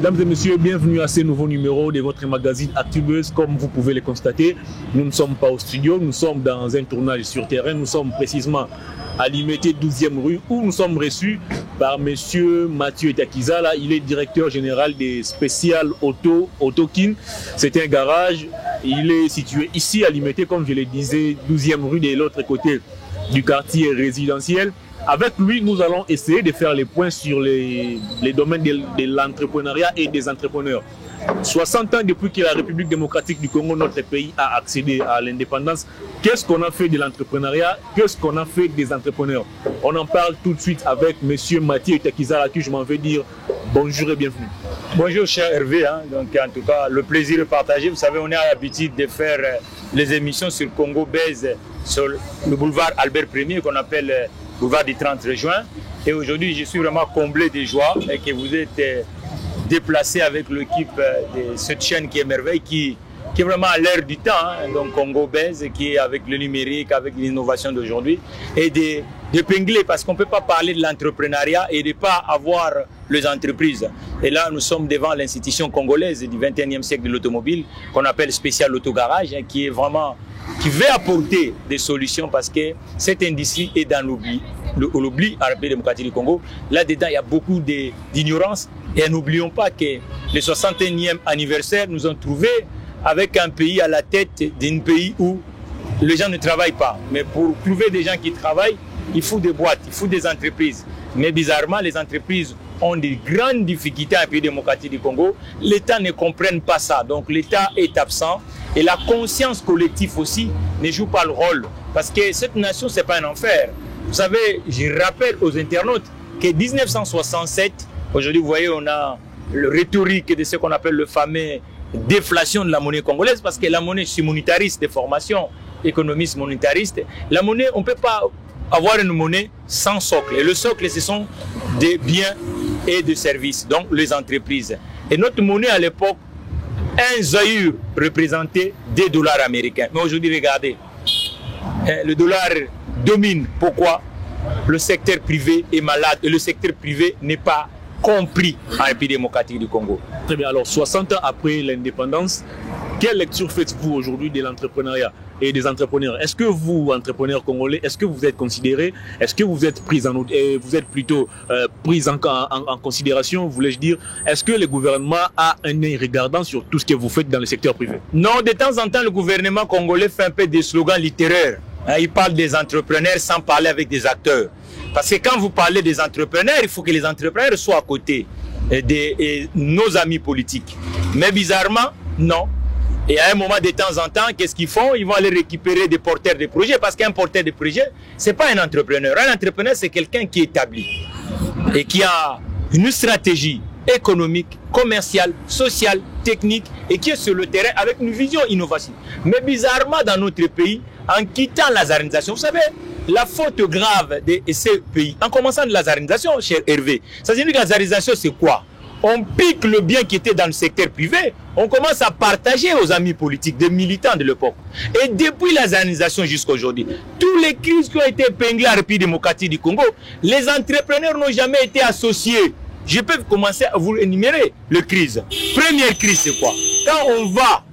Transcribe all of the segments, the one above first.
Mesdames et messieurs, bienvenue à ce nouveau numéro de votre magazine Actubuzz. Comme vous pouvez le constater, nous ne sommes pas au studio, nous sommes dans un tournage sur terrain. Nous sommes précisément à Limete 12e rue où nous sommes reçus par monsieur Mathieu Takizala. Il est directeur général des Special Autokin. C'est un garage. Il est situé ici à Limete, comme je le disais, 12e rue de l'autre côté du quartier résidentiel. Avec lui, nous allons essayer de faire les points sur les domaines de l'entrepreneuriat et des entrepreneurs. 60 ans depuis que la République démocratique du Congo, notre pays, a accédé à l'indépendance, qu'est-ce qu'on a fait de l'entrepreneuriat? Qu'est-ce qu'on a fait des entrepreneurs? On en parle tout de suite avec M. Mathieu Takizala, à qui je m'en vais dire bonjour et bienvenue. Bonjour cher Hervé, donc en tout cas le plaisir est partagé. Vous savez, on a l'habitude de faire les émissions sur Congo Buzz, sur le boulevard Albert Ier qu'on appelle boulevard du 30 juin. Et aujourd'hui, je suis vraiment comblé de joie et que vous êtes déplacé avec l'équipe de cette chaîne qui est merveille, qui est vraiment à l'ère du temps, donc Congo Buzz, qui est avec le numérique, avec l'innovation d'aujourd'hui, et d'épingler, parce qu'on ne peut pas parler de l'entrepreneuriat et de ne pas avoir les entreprises. Et là, nous sommes devant l'institution congolaise du 21e siècle de l'automobile, qu'on appelle Special Autogarage, qui est vraiment, qui veut apporter des solutions, parce que cette industrie est dans l'oubli en République démocratique du Congo. Là-dedans, il y a beaucoup d'ignorance. Et n'oublions pas que le 61e anniversaire nous ont trouvé avec un pays à la tête d'un pays où les gens ne travaillent pas. Mais pour trouver des gens qui travaillent, il faut des boîtes, il faut des entreprises. Mais bizarrement, les entreprises ont de grandes difficultés en pays démocratique du Congo. L'État ne comprenne pas ça. Donc l'État est absent. Et la conscience collective aussi ne joue pas le rôle. Parce que cette nation, ce n'est pas un enfer. Vous savez, je rappelle aux internautes que 1967, aujourd'hui, vous voyez, on a le rhétorique de ce qu'on appelle le fameux déflation de la monnaie congolaise, parce que la monnaie, je suis monétariste de formation, économiste monétariste. La monnaie, on ne peut pas avoir une monnaie sans socle. Et le socle, ce sont des biens et des services, donc les entreprises. Et notre monnaie à l'époque, un zaïre représentait des dollars américains. Mais aujourd'hui, regardez, le dollar domine. Pourquoi? Le secteur privé est malade et le secteur privé n'est pas compris en République démocratique du Congo. Très bien. Alors, 60 ans après l'indépendance, quelle lecture faites-vous aujourd'hui de l'entrepreneuriat et des entrepreneurs? Est-ce que vous, entrepreneurs congolais, est-ce que vous êtes considérés, est-ce que vous êtes pris vous êtes plutôt pris en considération, voulais-je dire? Est-ce que le gouvernement a un œil regardant sur tout ce que vous faites dans le secteur privé? Non, de temps en temps, le gouvernement congolais fait un peu des slogans littéraires. Il parle des entrepreneurs sans parler avec des acteurs. Parce que quand vous parlez des entrepreneurs, il faut que les entrepreneurs soient à côté de nos amis politiques. Mais bizarrement, non. Et à un moment, de temps en temps, qu'est-ce qu'ils font? Ils vont aller récupérer des porteurs de projets. Parce qu'un porteur de projet, ce n'est pas un entrepreneur. Un entrepreneur, c'est quelqu'un qui est établi et qui a une stratégie économique, commerciale, sociale, technique et qui est sur le terrain avec une vision innovative. Mais bizarrement, dans notre pays, en quittant la zarénisation, vous savez, la faute grave de ces pays, en commençant de la zarénisation, cher Hervé, ça veut dire que la zarénisation, c'est quoi? On pique le bien qui était dans le secteur privé, on commence à partager aux amis politiques, des militants de l'époque. Et depuis la zarénisation jusqu'à aujourd'hui, tous les crises qui ont été épinglées à la République démocratique du Congo, les entrepreneurs n'ont jamais été associés. Je peux commencer à vous énumérer les crises. Première crise, c'est quoi? Quand on va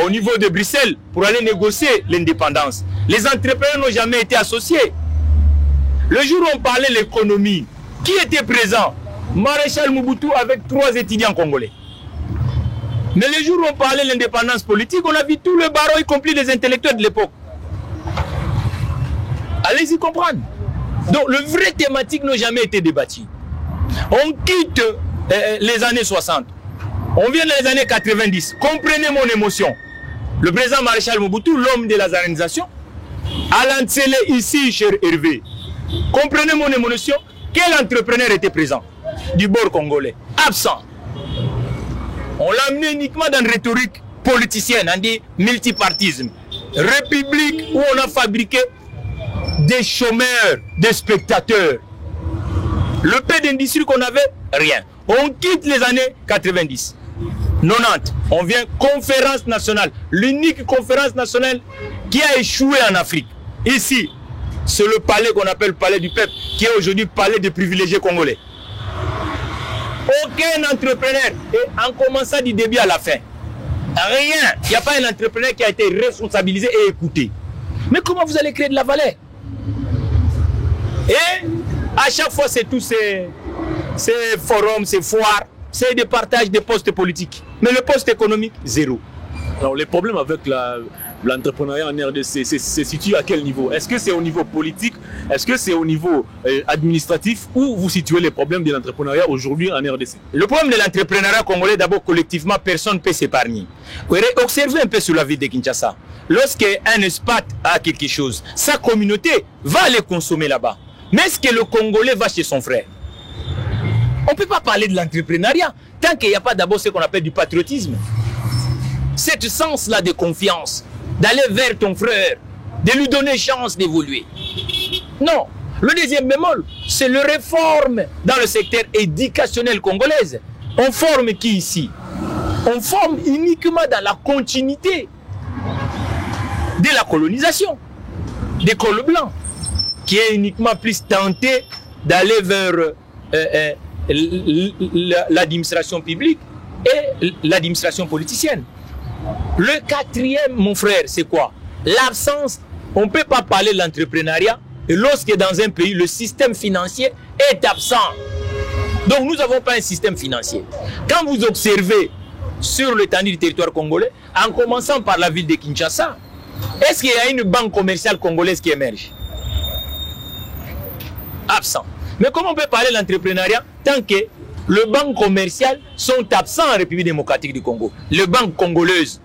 au niveau de Bruxelles pour aller négocier l'indépendance, les entrepreneurs n'ont jamais été associés. Le jour où on parlait de l'économie, qui était présent? Maréchal Mobutu avec 3 étudiants congolais. Mais le jour où on parlait de l'indépendance politique, on a vu tout le barreau, y compris les intellectuels de l'époque. Allez-y comprendre. Donc, le vrai thématique n'a jamais été débattu. On quitte les années 60. On vient dans les années 90. Comprenez mon émotion. Le président Maréchal Mobutu, l'homme de la zarénisation, à l'Antsele ici, cher Hervé. Comprenez mon émotion. Quel entrepreneur était présent du bord congolais? Absent. On l'a amené uniquement dans une rhétorique politicienne, on dit multipartisme. République où on a fabriqué des chômeurs, des spectateurs. Le peu d'industrie qu'on avait, rien. On quitte les années 90. 90, on vient conférence nationale, l'unique conférence nationale qui a échoué en Afrique. Ici, c'est le palais qu'on appelle le palais du peuple, qui est aujourd'hui le palais des privilégiés congolais. Aucun entrepreneur, et en commençant du début à la fin, rien. Il n'y a pas un entrepreneur qui a été responsabilisé et écouté. Mais comment vous allez créer de la valeur? Et à chaque fois, c'est tous ces forums, ces foires, c'est des partages de postes politiques. Mais le poste économique, zéro. Alors, les problèmes avec l'entrepreneuriat en RDC, c'est situé à quel niveau? Est-ce que c'est au niveau politique? Est-ce que c'est au niveau administratif? Où vous situez les problèmes de l'entrepreneuriat aujourd'hui en RDC? Le problème de l'entrepreneuriat congolais, d'abord collectivement, personne ne peut s'épargner. Observez un peu sur la ville de Kinshasa. Lorsqu'un espace a quelque chose, sa communauté va aller consommer là-bas. Mais est-ce que le Congolais va chez son frère? On ne peut pas parler de l'entrepreneuriat tant qu'il n'y a pas d'abord ce qu'on appelle du patriotisme. Cet sens-là de confiance, d'aller vers ton frère, de lui donner chance d'évoluer. Non. Le deuxième bémol, c'est le réforme dans le secteur éducationnel congolais. On forme qui ici? On forme uniquement dans la continuité de la colonisation, des cols blancs, qui est uniquement plus tenté d'aller vers l'administration publique et l'administration politicienne. Le quatrième, mon frère, c'est quoi? L'absence. On ne peut pas parler de l'entrepreneuriat lorsque dans un pays, le système financier est absent. Donc nous n'avons pas un système financier. Quand vous observez sur l'étendue du territoire congolais, en commençant par la ville de Kinshasa, est-ce qu'il y a une banque commerciale congolaise qui émerge? Absent. Mais comment on peut parler de l'entrepreneuriat tant que les banques commerciales sont absents en République démocratique du Congo? Les banques congolaises,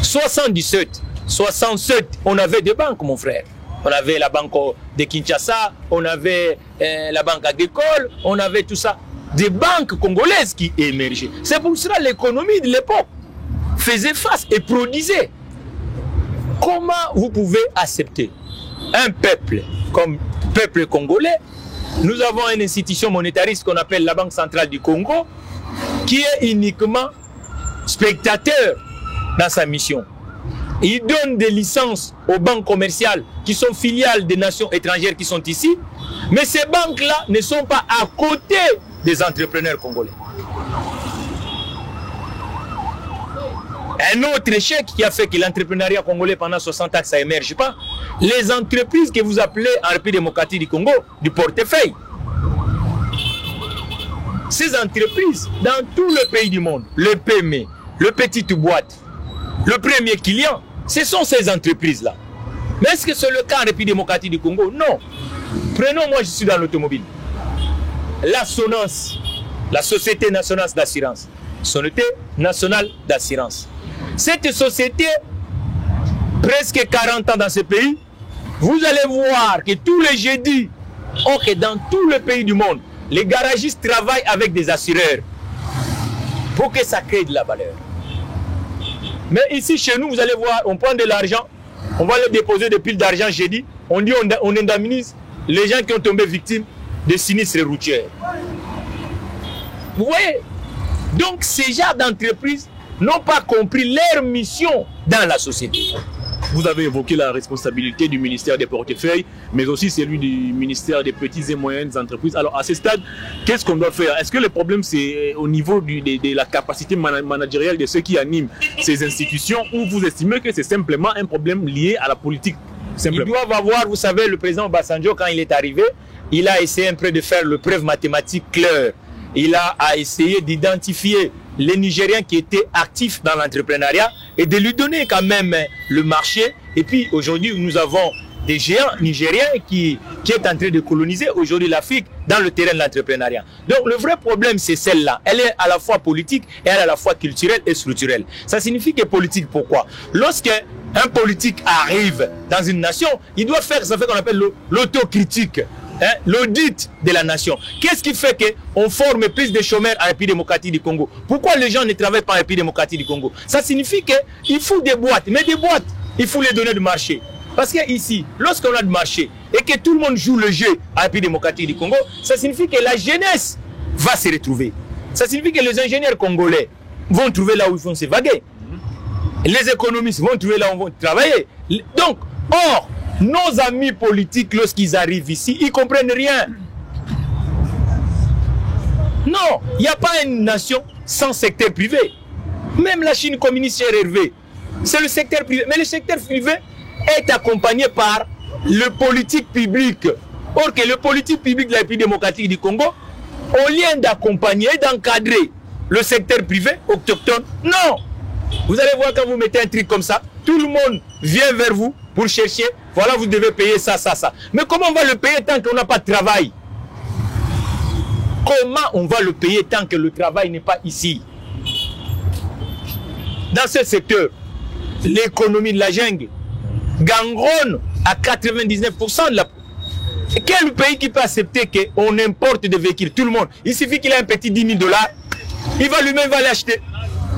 77, 67, on avait des banques, mon frère. On avait la banque de Kinshasa, on avait la banque agricole, on avait tout ça. Des banques congolaises qui émergeaient. C'est pour cela que l'économie de l'époque faisait face et produisait. Comment vous pouvez accepter un peuple comme peuple congolais? Nous avons une institution monétariste qu'on appelle la Banque centrale du Congo, qui est uniquement spectateur dans sa mission. Il donne des licences aux banques commerciales qui sont filiales des nations étrangères qui sont ici, mais ces banques-là ne sont pas à côté des entrepreneurs congolais. Un autre échec qui a fait que l'entrepreneuriat congolais pendant 60 ans, ça n'émerge pas. Les entreprises que vous appelez en République démocratique du Congo, du portefeuille. Ces entreprises, dans tout le pays du monde, le PME, le petite boîte, le premier client, ce sont ces entreprises-là. Mais est-ce que c'est le cas en République démocratique du Congo? Non. Prenons, moi je suis dans l'automobile. La SONAS, la Société nationale d'assurance. Société nationale d'assurance. Cette société, presque 40 ans dans ce pays, vous allez voir que tous les jeudis, que dans tout le pays du monde, les garagistes travaillent avec des assureurs pour que ça crée de la valeur. Mais ici, chez nous, vous allez voir, on prend de l'argent, on va le déposer des piles d'argent jeudi, on dit on indemnise les gens qui ont tombé victimes de sinistres routiers. Vous voyez? Donc, ces genres d'entreprises n'ont pas compris leur mission dans la société. Vous avez évoqué la responsabilité du ministère des portefeuilles, mais aussi celui du ministère des petites et moyennes entreprises. Alors, à ce stade, qu'est-ce qu'on doit faire? Est-ce que le problème, c'est au niveau de la capacité managériale de ceux qui animent ces institutions, ou vous estimez que c'est simplement un problème lié à la politique? Simplement. Ils doivent avoir, vous savez, le président Obasanjo, quand il est arrivé, il a essayé un peu de faire le preuve mathématique claire. Il a essayé d'identifier les Nigériens qui étaient actifs dans l'entrepreneuriat et de lui donner quand même le marché. Et puis aujourd'hui, nous avons des géants nigériens qui est en train de coloniser aujourd'hui l'Afrique dans le terrain de l'entrepreneuriat. Donc le vrai problème, c'est celle-là. Elle est à la fois politique et elle est à la fois culturelle et structurelle. Ça signifie que politique, pourquoi? Lorsqu'un politique arrive dans une nation, il doit faire ce qu'on appelle l'autocritique. L'audit de la nation. Qu'est-ce qui fait qu'on forme plus de chômeurs en République démocratique du Congo? Pourquoi les gens ne travaillent pas en République démocratique du Congo? Ça signifie qu'il faut des boîtes. Mais des boîtes, il faut les donner du marché. Parce que ici, lorsqu'on a du marché et que tout le monde joue le jeu en République démocratique du Congo, ça signifie que la jeunesse va se retrouver. Ça signifie que les ingénieurs congolais vont trouver là où ils vont s'évaguer. Les économistes vont trouver là où ils vont travailler. Donc, or, nos amis politiques, lorsqu'ils arrivent ici, ils ne comprennent rien. Non, il n'y a pas une nation sans secteur privé. Même la Chine communiste, cher Hervé, c'est le secteur privé. Mais le secteur privé est accompagné par le politique public. Or que le politique public de la République démocratique du Congo, au lieu d'accompagner, d'encadrer le secteur privé autochtone, non. Vous allez voir quand vous mettez un truc comme ça, tout le monde vient vers vous pour chercher, voilà, vous devez payer ça, ça, ça. Mais comment on va le payer tant qu'on n'a pas de travail? Comment on va le payer tant que le travail n'est pas ici? Dans ce secteur, l'économie de la jungle gangronne à 99% de la... Quel pays qui peut accepter qu'on importe des véhicules? Tout le monde. Il suffit qu'il ait un petit $10 000, il va lui-même aller acheter.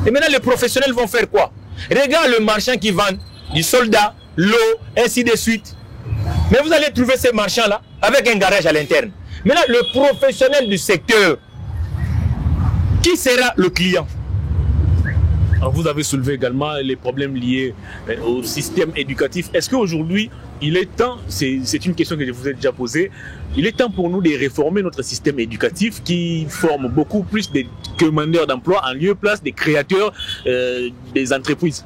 Et maintenant, les professionnels vont faire quoi? Regarde le marchand qui vend du soldat, l'eau, ainsi de suite. Mais vous allez trouver ces marchands-là avec un garage à l'interne. Maintenant, le professionnel du secteur, qui sera le client? Alors vous avez soulevé également les problèmes liés au système éducatif. Est-ce qu'aujourd'hui, il est temps, c'est une question que je vous ai déjà posée, il est temps pour nous de réformer notre système éducatif qui forme beaucoup plus de demandeurs d'emploi en lieu place des créateurs des entreprises?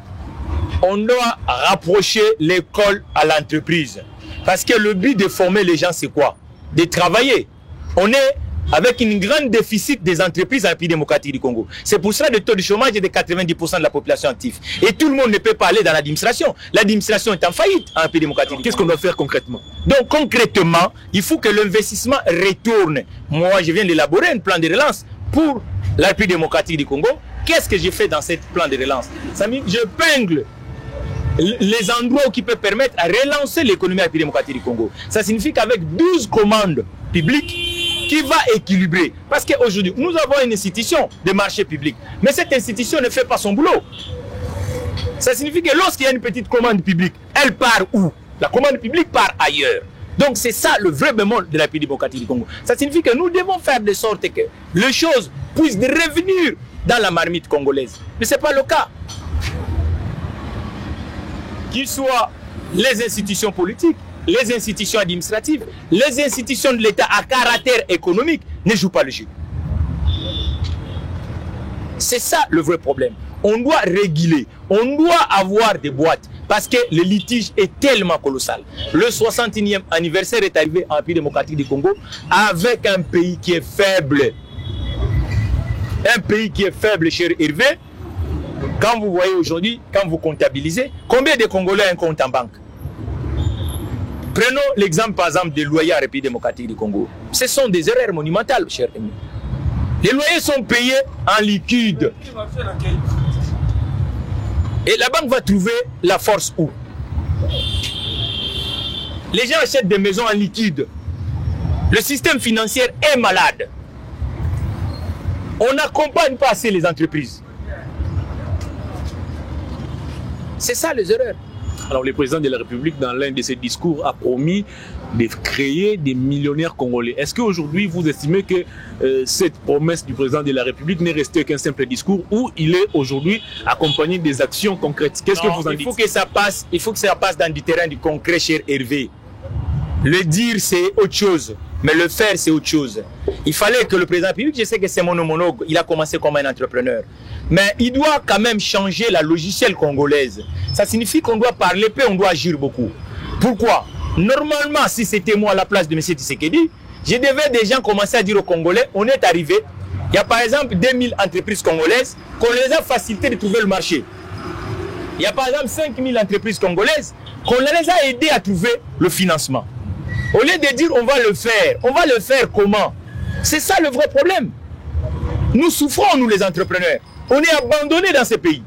On doit rapprocher l'école à l'entreprise. Parce que le but de former les gens, c'est quoi? De travailler. On est avec une grande déficit des entreprises en République démocratique du Congo. C'est pour ça que le taux de chômage est de 90% de la population active. Et tout le monde ne peut pas aller dans l'administration. L'administration est en faillite en République démocratique. Qu'est-ce qu'on doit faire concrètement? Donc concrètement, il faut que l'investissement retourne. Moi, je viens d'élaborer un plan de relance pour la République démocratique du Congo. Qu'est-ce que j'ai fait dans ce plan de relance? Ça veut dire que je pingle les endroits qui peuvent permettre à relancer l'économie de la République démocratique du Congo. Ça signifie qu'avec 12 commandes publiques, qui va équilibrer. Parce qu'aujourd'hui, nous avons une institution de marché public. Mais cette institution ne fait pas son boulot. Ça signifie que lorsqu'il y a une petite commande publique, elle part où? La commande publique part ailleurs. Donc c'est ça le vrai bémol de la République démocratique du Congo. Ça signifie que nous devons faire de sorte que les choses puissent revenir dans la marmite congolaise. Mais ce n'est pas le cas. Qu'il soit les institutions politiques, les institutions administratives, les institutions de l'État à caractère économique ne jouent pas le jeu. C'est ça le vrai problème. On doit réguler, on doit avoir des boîtes parce que le litige est tellement colossal. Le 61e anniversaire est arrivé en République démocratique du Congo avec un pays qui est faible. Un pays qui est faible, cher Hervé. Quand vous voyez aujourd'hui, quand vous comptabilisez, combien de Congolais ont un compte en banque? Prenons l'exemple par exemple des loyers en République démocratique du Congo. Ce sont des erreurs monumentales, cher ami. Les loyers sont payés en liquide. Et la banque va trouver la force où? Les gens achètent des maisons en liquide. Le système financier est malade. On n'accompagne pas assez les entreprises. C'est ça les erreurs. Alors le président de la République, dans l'un de ses discours, a promis de créer des millionnaires congolais. Est-ce qu'aujourd'hui, vous estimez que cette promesse du président de la République n'est restée qu'un simple discours ou il est aujourd'hui accompagné des actions concrètes? Qu'est-ce que vous en dites? Il faut que ça passe dans du terrain du concret, cher Hervé. Le dire, c'est autre chose. Mais le faire, c'est autre chose. Il fallait que le président de la République, je sais que c'est mon homologue, il a commencé comme un entrepreneur. Mais il doit quand même changer la logicielle congolaise. Ça signifie qu'on doit parler peu, on doit agir beaucoup. Pourquoi? Normalement, si c'était moi à la place de M. Tshisekedi, je devais déjà commencer à dire aux Congolais, on est arrivé, il y a par exemple 2000 entreprises congolaises qu'on les a facilité de trouver le marché. Il y a par exemple 5000 entreprises congolaises qu'on les a aidées à trouver le financement. Au lieu de dire on va le faire comment? C'est ça le vrai problème. Nous souffrons, nous les entrepreneurs. On est abandonnés dans ces pays.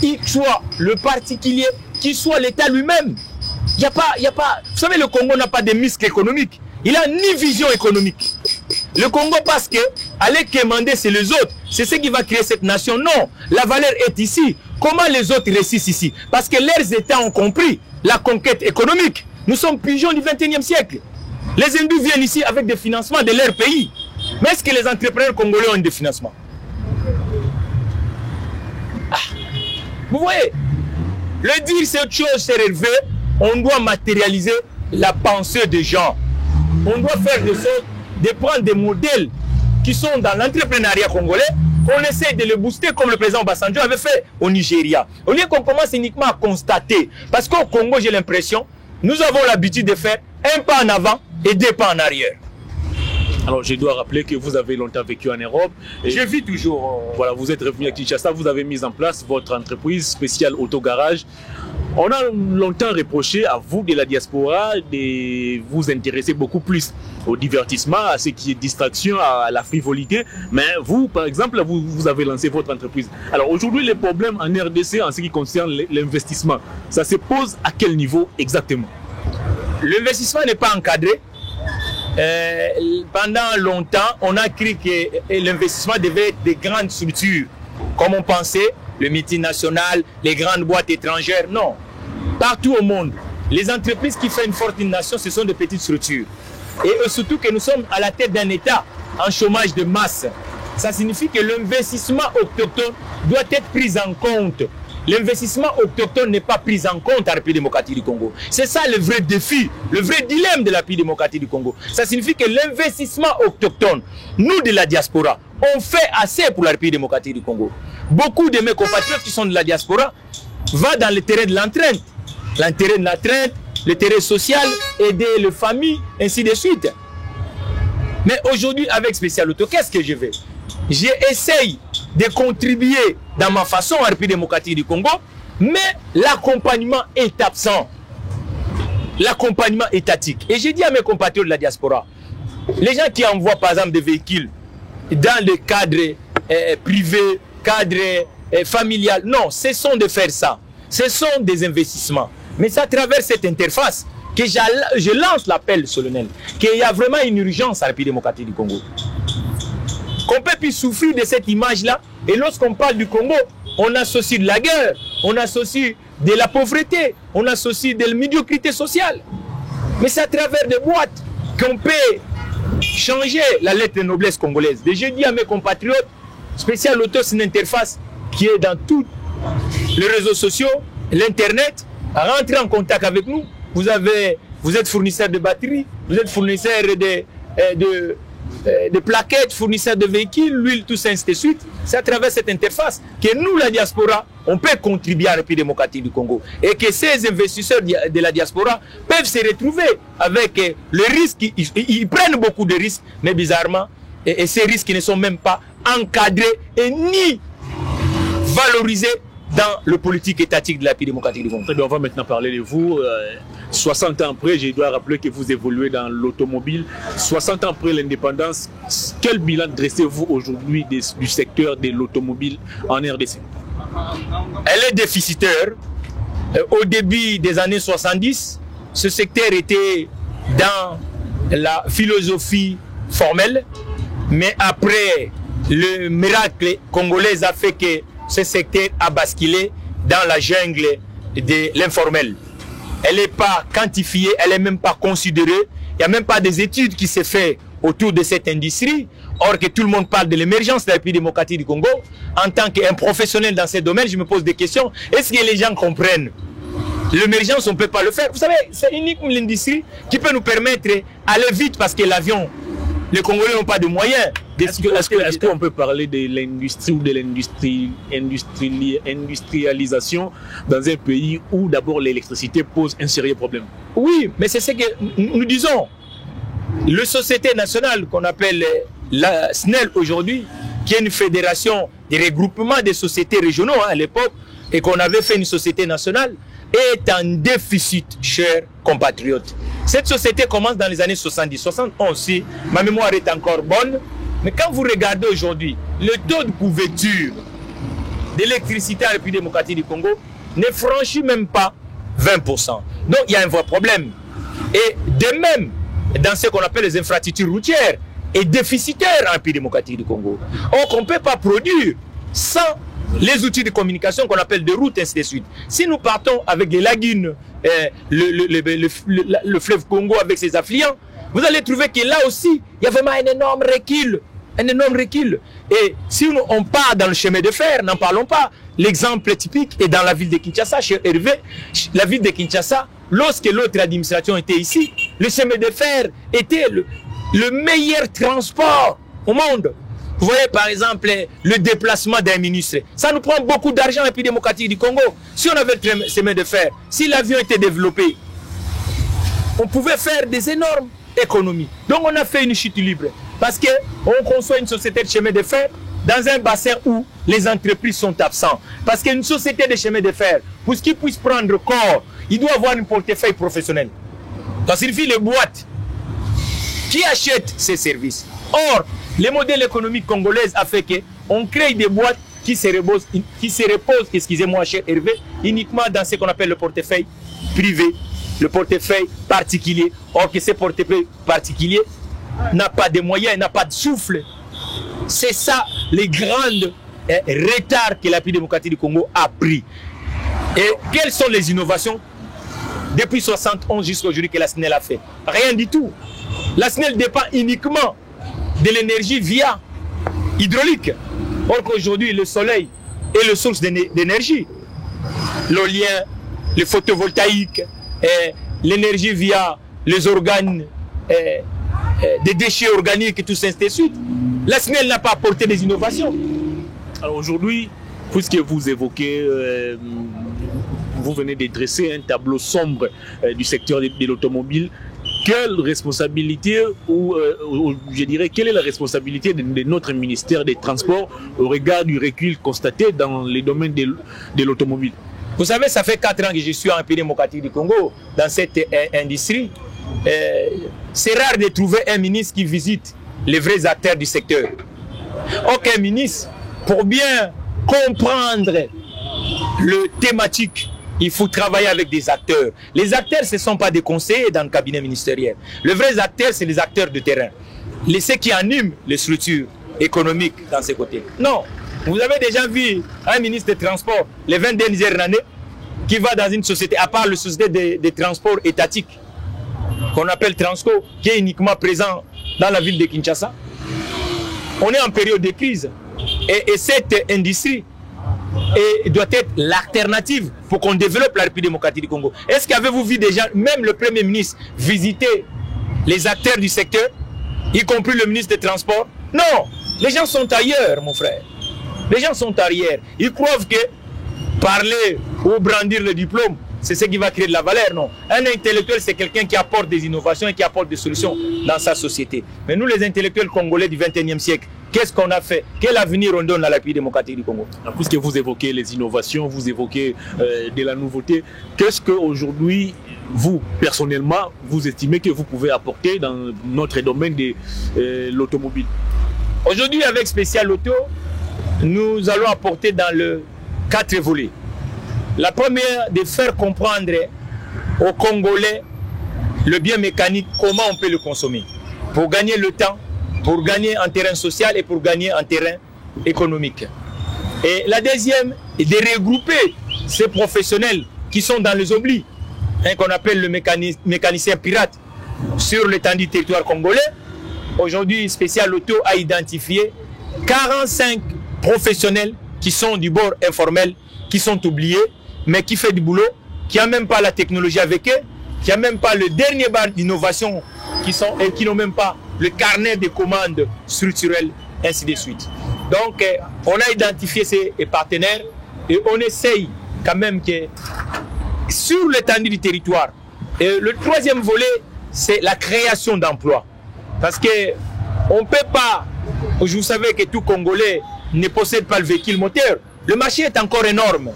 Qu'il soit le particulier, qu'il soit l'État lui-même. Il n'y a pas... Vous savez, le Congo n'a pas de muscles économiques. Il n'a ni vision économique. Le Congo, parce que aller quémander, c'est les autres. C'est ce qui va créer cette nation. Non, la valeur est ici. Comment les autres réussissent ici? Parce que leurs États ont compris la conquête économique. Nous sommes pigeons du 21e siècle. Les hindous viennent ici avec des financements de leur pays. Mais est-ce que les entrepreneurs congolais ont des financements? Vous voyez, le dire c'est autre chose, c'est élevé. On doit matérialiser la pensée des gens. On doit faire de sorte de prendre des modèles qui sont dans l'entrepreneuriat congolais, on essaie de le booster comme le président Obasanjo avait fait au Nigeria. Au lieu qu'on commence uniquement à constater, parce qu'au Congo, j'ai l'impression, nous avons l'habitude de faire un pas en avant et deux pas en arrière. Alors, je dois rappeler que vous avez longtemps vécu en Europe. Et je vis toujours. Voilà, vous êtes revenu à Kinshasa, vous avez mis en place votre entreprise spéciale Autogarage. On a longtemps reproché à vous de la diaspora de vous intéresser beaucoup plus au divertissement, à ce qui est distraction, à la frivolité. Mais vous, par exemple, vous avez lancé votre entreprise. Alors aujourd'hui, les problèmes en RDC en ce qui concerne l'investissement, ça se pose à quel niveau exactement? L'investissement n'est pas encadré. Pendant longtemps, on a cru que l'investissement devait être des grandes structures, comme on pensait, le multinational, les grandes boîtes étrangères. Non. Partout au monde, les entreprises qui font une forte nation, ce sont de petites structures. Et surtout que nous sommes à la tête d'un État en chômage de masse. Ça signifie que l'investissement autochtone doit être pris en compte. L'investissement autochtone n'est pas pris en compte à la République démocratique du Congo. C'est ça le vrai défi, le vrai dilemme de la République démocratique du Congo. Ça signifie que l'investissement autochtone, nous de la diaspora, on fait assez pour la République démocratique du Congo. Beaucoup de mes compatriotes qui sont de la diaspora vont dans le terrain de l'entraide. L'intérêt de l'entraide, le terrain social, aider les familles, ainsi de suite. Mais aujourd'hui, avec Spécial Auto, qu'est-ce que je fais? J'essaye de contribuer dans ma façon à la République démocratique du Congo, mais l'accompagnement est absent. L'accompagnement étatique. Et j'ai dit à mes compatriotes de la diaspora, les gens qui envoient par exemple des véhicules dans le cadre privé, cadre familial, non, cessons de faire ça. Ce sont des investissements. Mais c'est à travers cette interface que je lance l'appel solennel, qu'il y a vraiment une urgence à la République démocratique du Congo. Qu'on peut plus souffrir de cette image-là. Et lorsqu'on parle du Congo, on associe de la guerre, on associe de la pauvreté, on associe de la médiocrité sociale. Mais c'est à travers des boîtes qu'on peut changer la lettre de noblesse congolaise. Et je dis à mes compatriotes, Spécial Auto, c'est une interface qui est dans tous les réseaux sociaux, l'Internet. Rentrez en contact avec nous. Vous êtes fournisseur de batteries, vous êtes fournisseur de plaquettes, fournisseurs de véhicules, l'huile, tout ça, ainsi de suite. C'est à travers cette interface que nous, la diaspora, on peut contribuer à la République démocratique du Congo. Et que ces investisseurs de la diaspora peuvent se retrouver avec le risque. Ils prennent beaucoup de risques, mais bizarrement, et ces risques ne sont même pas encadrés et ni valorisés dans le politique étatique de la République démocratique du Congo. Très bien, on va maintenant parler de vous. 60 ans après, je dois rappeler que vous évoluez dans l'automobile. 60 ans après l'indépendance, quel bilan dressez-vous aujourd'hui du secteur de l'automobile en RDC? Elle est déficitaire. Au début des années 70, ce secteur était dans la philosophie formelle, mais après, le miracle congolais a fait que ce secteur a basculé dans la jungle de l'informel. Elle n'est pas quantifiée, elle n'est même pas considérée. Il n'y a même pas des études qui se font autour de cette industrie. Or que tout le monde parle de l'émergence de la République démocratique du Congo. En tant qu'un professionnel dans ce domaine, je me pose des questions. Est-ce que les gens comprennent? L'émergence, on ne peut pas le faire. Vous savez, c'est uniquement l'industrie qui peut nous permettre d'aller vite parce que l'avion, les Congolais n'ont pas de moyens. Est-ce qu'on peut parler de l'industrie ou de l'industrialisation dans un pays où d'abord l'électricité pose un sérieux problème? Oui, mais c'est ce que nous disons. La Société nationale qu'on appelle la SNEL aujourd'hui, qui est une fédération de regroupement des sociétés régionaux à l'époque, et qu'on avait fait une société nationale, est en déficit, chers compatriotes. Cette société commence dans les années 70, 71 si ma mémoire est encore bonne. Mais quand vous regardez aujourd'hui, le taux de couverture d'électricité à la République démocratique du Congo ne franchit même pas 20%. Donc il y a un vrai problème. Et de même, dans ce qu'on appelle les infrastructures routières, est déficitaire en République démocratique du Congo. Or qu'on ne peut pas produire sans les outils de communication qu'on appelle des routes, ainsi de suite. Si nous partons avec les lagunes, le fleuve Congo avec ses affluents, vous allez trouver que là aussi, il y a vraiment un énorme recul. Un énorme recul. Et si on part dans le chemin de fer, n'en parlons pas. L'exemple typique est dans la ville de Kinshasa, chez Hervé. La ville de Kinshasa, lorsque l'autre administration était ici, le chemin de fer était le meilleur transport au monde. Vous voyez par exemple le déplacement d'un ministre. Ça nous prend beaucoup d'argent en République démocratique du Congo. Si on avait le chemin de fer, si l'avion était développé, on pouvait faire des énormes économies. Donc on a fait une chute libre. Parce qu'on conçoit une société de chemin de fer dans un bassin où les entreprises sont absentes. Parce qu'une société de chemin de fer, pour qu'il puisse prendre corps, il doit avoir un portefeuille professionnel. Ça signifie les boîtes qui achètent ces services. Or, le modèle économique congolais a fait qu'on crée des boîtes qui se reposent, excusez-moi cher Hervé, uniquement dans ce qu'on appelle le portefeuille privé, le portefeuille particulier. Or que ce portefeuille particulier n'a pas de moyens, n'a pas de souffle. C'est ça les grands retards que la République démocratique du Congo a pris. Et quelles sont les innovations depuis 1971 jusqu'à aujourd'hui que la SNEL a fait? Rien du tout. La SNEL dépend uniquement de l'énergie via hydraulique. Or qu'aujourd'hui, le soleil est la source d'énergie. L'éolien, le photovoltaïque, l'énergie via les organes, des déchets organiques et tout ça, ainsi de suite. La SNEL n'a pas apporté des innovations. Alors aujourd'hui, puisque vous évoquez, vous venez de dresser un tableau sombre du secteur de l'automobile, quelle responsabilité, ou je dirais, quelle est la responsabilité de notre ministère des Transports au regard du recul constaté dans les domaines de l'automobile? Vous savez, ça fait 4 ans que je suis en République démocratique du Congo, dans cette industrie. C'est rare de trouver un ministre qui visite les vrais acteurs du secteur. Aucun ministre, pour bien comprendre le thématique, il faut travailler avec des acteurs. Les acteurs, ce ne sont pas des conseillers dans le cabinet ministériel. Les vrais acteurs, c'est les acteurs de terrain. Ceux qui animent les structures économiques dans ces côtés. Non, vous avez déjà vu un ministre des Transports, les 20 dernières années, qui va dans une société, à part la société de transport étatique, qu'on appelle Transco, qui est uniquement présent dans la ville de Kinshasa. On est en période de crise. Et cette industrie doit être l'alternative pour qu'on développe la République démocratique du Congo. Est-ce qu'avez-vous vu déjà, même le Premier ministre, visiter les acteurs du secteur, y compris le ministre des Transports? Non, les gens sont ailleurs, mon frère. Les gens sont ailleurs. Ils croient que parler ou brandir le diplôme, c'est ce qui va créer de la valeur. Non. Un intellectuel, c'est quelqu'un qui apporte des innovations et qui apporte des solutions dans sa société. Mais nous, les intellectuels congolais du XXIe siècle, qu'est-ce qu'on a fait? Quel avenir on donne à la République démocratique du Congo? Puisque vous évoquez les innovations, vous évoquez de la nouveauté, qu'est-ce qu'aujourd'hui, vous, personnellement, vous estimez que vous pouvez apporter dans notre domaine de l'automobile? Aujourd'hui, avec Spécial Auto, nous allons apporter dans le 4 volets. La première, de faire comprendre aux Congolais le bien mécanique, comment on peut le consommer, pour gagner le temps, pour gagner en terrain social et pour gagner en terrain économique. Et la deuxième est de regrouper ces professionnels qui sont dans les oublis, qu'on appelle le mécanicien pirate, sur l'étendue du territoire congolais. Aujourd'hui, Spécial Auto a identifié 45 professionnels qui sont du bord informel, qui sont oubliés, mais qui font du boulot, qui n'ont même pas la technologie avec eux, qui n'ont même pas le dernier bar d'innovation, qui n'ont même pas le carnet de commandes structurelles, ainsi de suite. Donc, on a identifié ces partenaires et on essaye quand même que sur l'étendue du territoire. Et le troisième volet, c'est la création d'emplois. Parce qu'on ne peut pas, vous savez que tout Congolais ne possède pas le véhicule moteur. Le marché est encore énorme.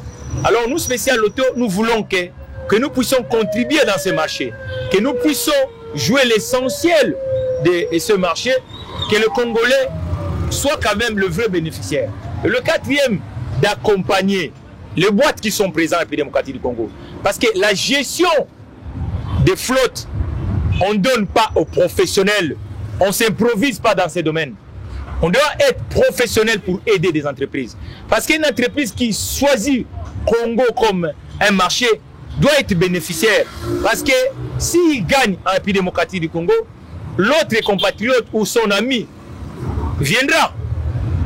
Alors nous, Spécial Auto, nous voulons que nous puissions contribuer dans ce marché, que nous puissions jouer l'essentiel de ce marché, que le Congolais soit quand même le vrai bénéficiaire. Et le quatrième, d'accompagner les boîtes qui sont présentes dans la République démocratique du Congo. Parce que la gestion des flottes, on ne donne pas aux professionnels, on ne s'improvise pas dans ces domaines. On doit être professionnel pour aider des entreprises. Parce qu'une entreprise qui choisit Congo comme un marché doit être bénéficiaire. Parce que s'il gagne en République démocratique du Congo, l'autre compatriote ou son ami viendra.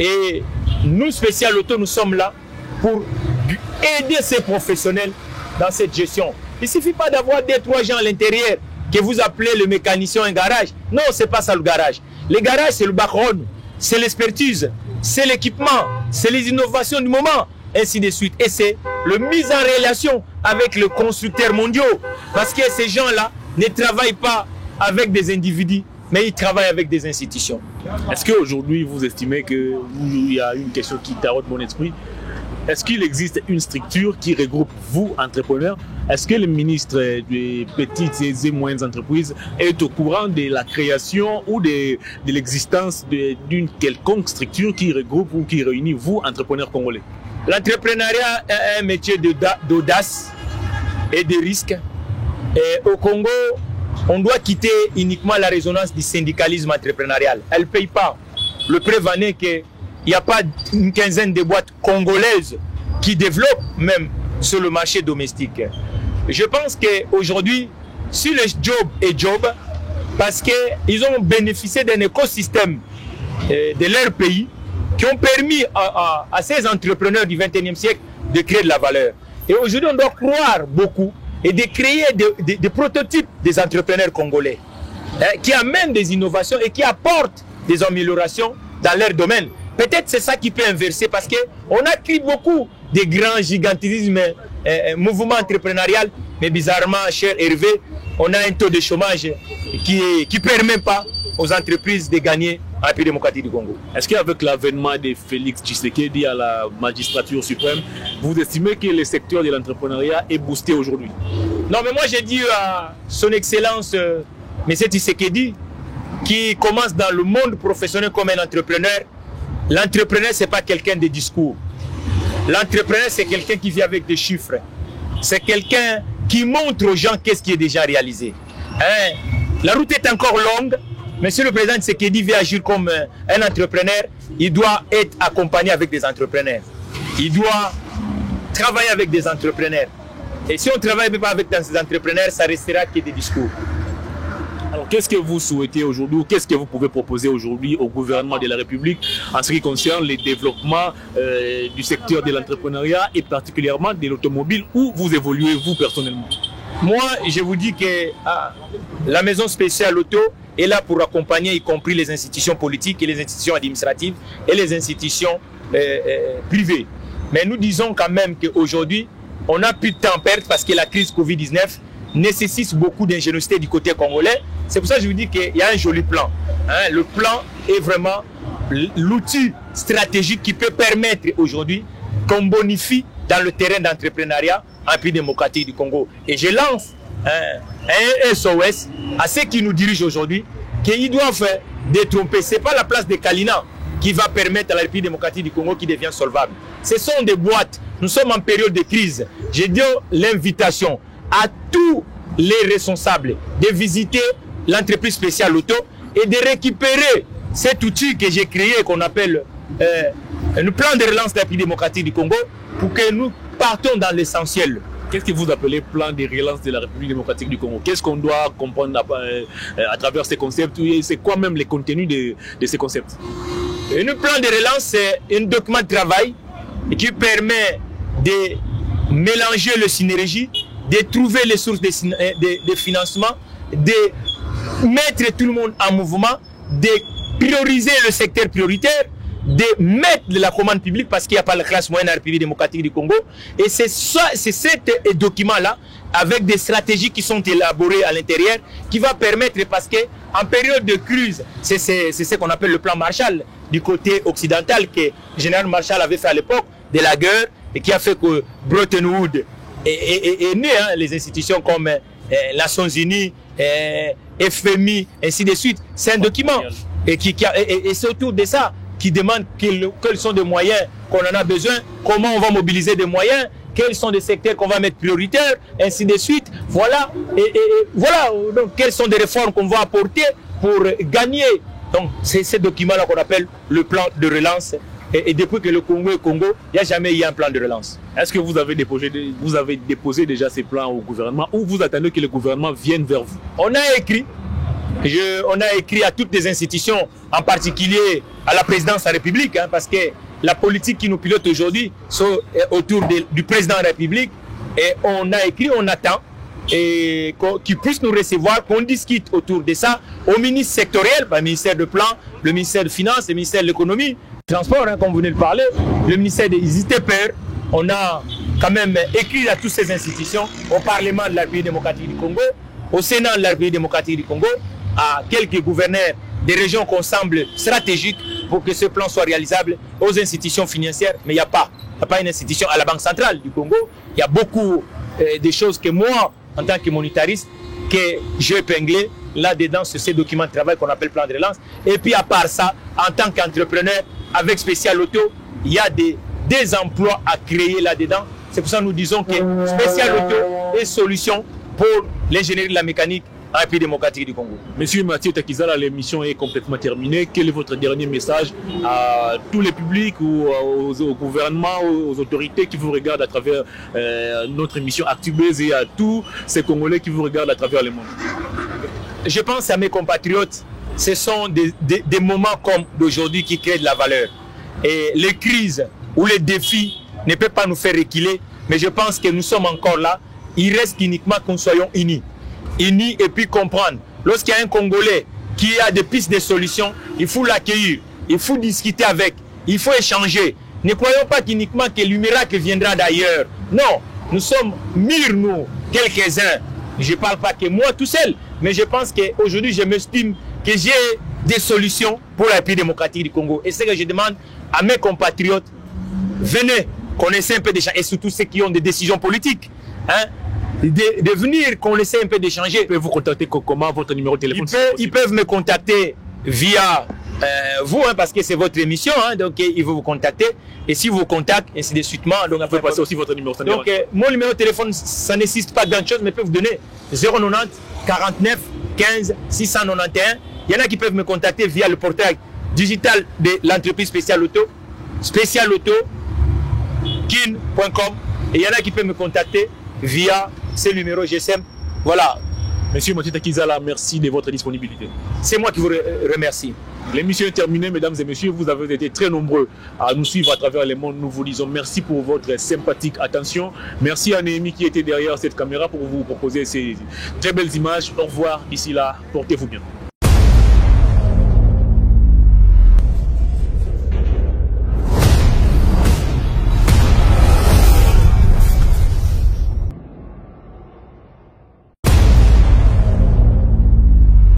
Et nous, Spécial Auto, nous sommes là pour aider ces professionnels dans cette gestion. Il ne suffit pas d'avoir 2-3 gens à l'intérieur que vous appelez le mécanicien un garage. Non, ce n'est pas ça le garage. Le garage, c'est le background. c'est l'expertise, c'est l'équipement, c'est les innovations du moment, ainsi de suite. Et c'est la mise en relation avec les constructeurs mondiaux. Parce que ces gens-là ne travaillent pas avec des individus, mais ils travaillent avec des institutions. Est-ce qu'aujourd'hui, vous estimez qu'il y a une question qui taraude mon esprit? Est-ce qu'il existe une structure qui regroupe vous, entrepreneurs? Est-ce que le ministre des petites et moyennes entreprises est au courant de la création ou de l'existence d'une quelconque structure qui regroupe ou qui réunit vous, entrepreneurs congolais? L'entrepreneuriat est un métier d'audace et de risque. Et au Congo, on doit quitter uniquement la résonance du syndicalisme entrepreneurial. Elle ne paye pas. Le preuve en est qu'il n'y a pas une quinzaine de boîtes congolaises qui développent même sur le marché domestique. Je pense qu'aujourd'hui, si le job est job, parce qu'ils ont bénéficié d'un écosystème de leur pays qui ont permis à ces entrepreneurs du XXIe siècle de créer de la valeur. Et aujourd'hui, on doit croire beaucoup et de créer des prototypes des entrepreneurs congolais qui amènent des innovations et qui apportent des améliorations dans leur domaine. Peut-être c'est ça qui peut inverser parce qu'on a créé beaucoup de grands gigantismes, mouvements entrepreneurial, mais bizarrement, cher Hervé, on a un taux de chômage qui ne permet pas aux entreprises de gagner en République démocratique du Congo. Est-ce qu'avec l'avènement de Félix Tshisekedi à la magistrature suprême, vous estimez que le secteur de l'entrepreneuriat est boosté aujourd'hui? Non, mais moi j'ai dit à son excellence, M. Tshisekedi, qui commence dans le monde professionnel comme un entrepreneur. L'entrepreneur, ce n'est pas quelqu'un de discours. L'entrepreneur, c'est quelqu'un qui vit avec des chiffres. C'est quelqu'un qui montre aux gens qu'est-ce qui est déjà réalisé. Hein? La route est encore longue. Monsieur le président Tshisekedi veut agir comme un entrepreneur. Il doit être accompagné avec des entrepreneurs. Il doit travailler avec des entrepreneurs. Et si on ne travaille pas avec des entrepreneurs, ça restera que des discours. Alors, qu'est-ce que vous souhaitez aujourd'hui, qu'est-ce que vous pouvez proposer aujourd'hui au gouvernement de la République en ce qui concerne le développement du secteur de l'entrepreneuriat et particulièrement de l'automobile où vous évoluez vous personnellement? Moi, je vous dis que la maison spéciale auto est là pour accompagner y compris les institutions politiques et les institutions administratives et les institutions privées. Mais nous disons quand même qu'aujourd'hui, on n'a plus de temps à perdre parce que la crise Covid-19 nécessite beaucoup d'ingéniosité du côté congolais. C'est pour ça que je vous dis qu'il y a un joli plan. Hein, le plan est vraiment l'outil stratégique qui peut permettre aujourd'hui qu'on bonifie dans le terrain d'entrepreneuriat en République démocratique du Congo. Et je lance un SOS à ceux qui nous dirigent aujourd'hui qu'ils doivent détromper. Ce n'est pas la place de Kalina qui va permettre à la République démocratique du Congo qui devient solvable. Ce sont des boîtes. Nous sommes en période de crise. J'ai dit l'invitation à tous les responsables de visiter l'entreprise spéciale auto et de récupérer cet outil que j'ai créé qu'on appelle le plan de relance de la République démocratique du Congo pour que nous partons dans l'essentiel. Qu'est-ce que vous appelez plan de relance de la République démocratique du Congo? Qu'est-ce qu'on doit comprendre à travers ces concepts? C'est quoi même les contenus de ces concepts? Un plan de relance, c'est un document de travail qui permet de mélanger les synergies, de trouver les sources de financement, de mettre tout le monde en mouvement, de prioriser le secteur prioritaire, de mettre de la commande publique parce qu'il n'y a pas la classe moyenne en République démocratique du Congo. Et c'est ce document-là, avec des stratégies qui sont élaborées à l'intérieur, qui va permettre, parce qu'en période de crise, c'est ce qu'on appelle le plan Marshall du côté occidental que le général Marshall avait fait à l'époque de la guerre et qui a fait que Bretton Woods est né, hein, les institutions comme les Nations Unies, FMI, ainsi de suite. C'est un document et c'est autour de ça qui demande quels sont les moyens qu'on en a besoin, comment on va mobiliser des moyens, quels sont les secteurs qu'on va mettre prioritaires, ainsi de suite. Voilà, voilà donc, quelles sont les réformes qu'on va apporter pour gagner. Donc c'est ce document-là qu'on appelle le plan de relance. Et depuis que le Congo est Congo, il n'y a jamais eu un plan de relance. Est-ce que vous avez déposé déjà ces plans au gouvernement ou vous attendez que le gouvernement vienne vers vous? On a écrit. On a écrit à toutes les institutions, en particulier à la présidence de la République, hein, parce que la politique qui nous pilote aujourd'hui sont autour du président de la République. Et on a écrit, on attend et qu'il puisse nous recevoir, qu'on discute autour de ça au ministre sectoriel, au ministère de plan, le ministère des Finances, le ministère de l'Économie, Transport, hein, comme vous venez de parler, le ministère des ITPR. On a quand même écrit à toutes ces institutions, au Parlement de la République démocratique du Congo, au Sénat de la République démocratique du Congo, à quelques gouverneurs des régions qu'on semble stratégiques pour que ce plan soit réalisable, aux institutions financières, mais il n'y a pas une institution à la Banque centrale du Congo. Il y a beaucoup de choses que moi, en tant que monétariste, que j'ai épinglé là-dedans sur ces documents de travail qu'on appelle plan de relance. Et puis à part ça, en tant qu'entrepreneur, avec Spécial Auto, il y a des emplois à créer là-dedans. C'est pour ça que nous disons que Spécial Auto est solution pour l'ingénierie de la mécanique en République démocratique du Congo. Monsieur Mathieu Takizala, l'émission est complètement terminée. Quel est votre dernier message à tous les publics ou au gouvernement, aux autorités qui vous regardent à travers notre émission ActuBuzz et à tous ces Congolais qui vous regardent à travers le monde? Je pense à mes compatriotes, ce sont des moments comme d'aujourd'hui qui créent de la valeur. Et les crises ou les défis ne peuvent pas nous faire reculer, mais je pense que nous sommes encore là. Il reste uniquement que nous soyons unis. Unis et puis comprendre. Lorsqu'il y a un Congolais qui a des pistes de solutions, il faut l'accueillir, il faut discuter avec, il faut échanger. Ne croyons pas qu'uniquement que le miracle viendra d'ailleurs. Non, nous sommes mûrs, nous, quelques-uns. Je ne parle pas que moi tout seul, mais je pense qu'aujourd'hui, je m'estime que j'ai des solutions pour la République démocratique du Congo. Et c'est ce que je demande à mes compatriotes. Venez, connaissez un peu des gens, et surtout ceux qui ont des décisions politiques. Hein? De venir, qu'on essaie un peu d'échanger. Ils peuvent vous contacter comment, votre numéro de téléphone? Ils peuvent me contacter via vous, hein, parce que c'est votre émission, hein, donc ils vont vous contacter. Et si vous contactent, ainsi de suite, donc vous pouvez passer aussi votre numéro. Donc mon numéro de téléphone, ça n'existe pas grand chose, mais je peux vous donner 090 49 15 691. Il y en a qui peuvent me contacter via le portail digital de l'entreprise Spécial Auto, kin.com. Et il y en a qui peuvent me contacter via ce numéro GSM. Voilà. Monsieur Mathieu Takizala, merci de votre disponibilité. C'est moi qui vous remercie. L'émission est terminée, mesdames et messieurs. Vous avez été très nombreux à nous suivre à travers le monde. Nous vous disons merci pour votre sympathique attention. Merci à Néhémie qui était derrière cette caméra pour vous proposer ces très belles images. Au revoir. D'ici là, portez-vous bien.